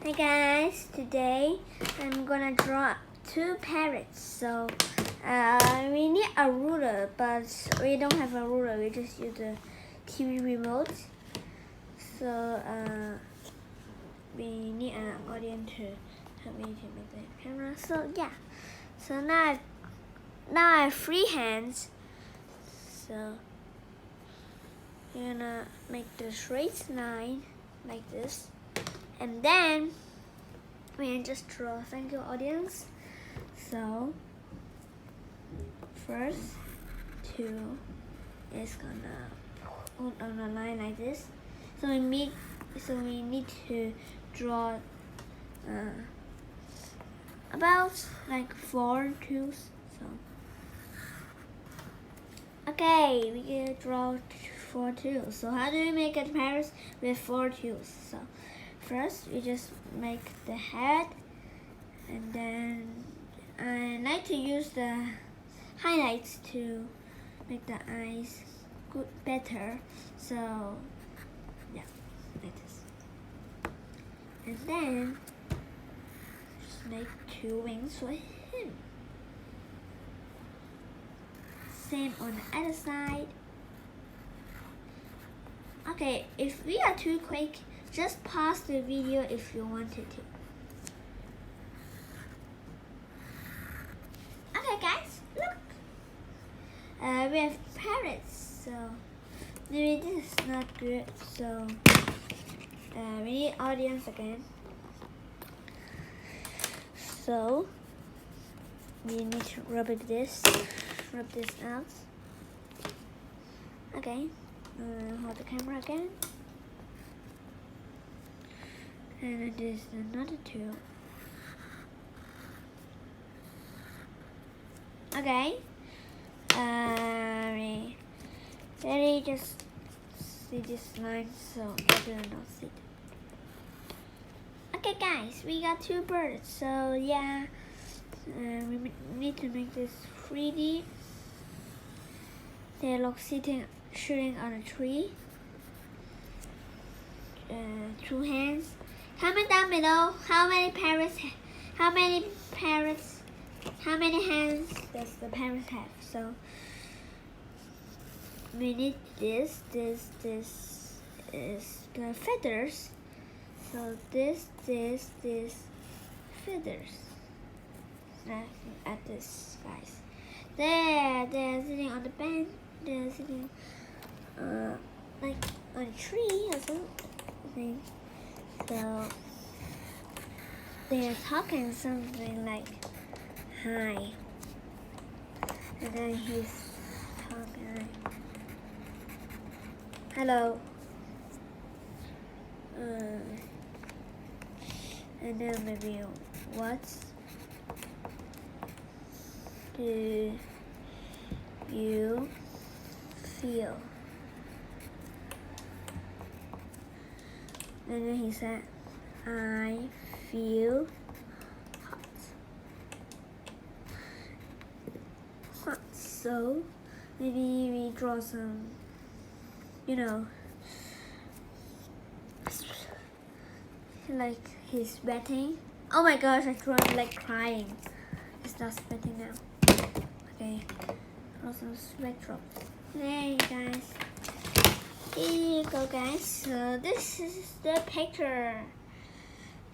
Hey guys, today I'm gonna draw two parrots. So we need a ruler, but we don't have a ruler. We just use the TV remote. So we need an audience to help me to make the camera. So yeah. So now I have free hands. So we're gonna make the straight line like this. And then we can just draw. Thank you, audience. So first two is gonna put on a line like this. So we need to draw about like 4 twos. So okay, we can draw 4 twos. So how do we make a parrot with 4 twos? So first, we just make the head, and then I like to use the highlights to make the eyes better. So, yeah, like this. And then, just make 2 wings for him. Same on the other side. Okay, if we are too quick, just pause the video if you wanted to. Okay guys, look! We have parrots, so maybe this is not good, so we need audience again. So we need to rub this out. Okay, hold the camera again. And it is another 2. Okay. Really just see this line so I do not see it. Okay guys, we got 2 birds. So yeah, we need to make this 3D. They look shooting on a tree. 2 hands. Comment down below how many hands does the parrot have? So we need this is the feathers. So this feathers. At this guys. They're sitting on the bench. They're sitting like on a tree or something. So they're talking something like hi, and then he's talking like hello, and then maybe what do you feel? And then he said, I feel hot. So maybe we draw some, like he's sweating. Oh my gosh, I draw him like crying. He's not sweating now. Okay, draw some sweat drops. Hey guys. Here you go guys, so this is the picture.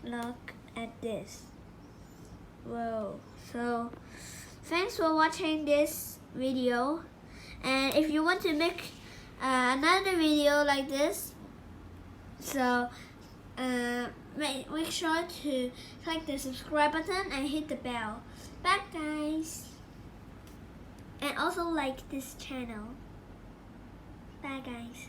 Look at this. Whoa. So thanks for watching this video, and if you want to make another video like this, so make sure to click the subscribe button and hit the bell. Bye guys, and also like this channel. Bye guys.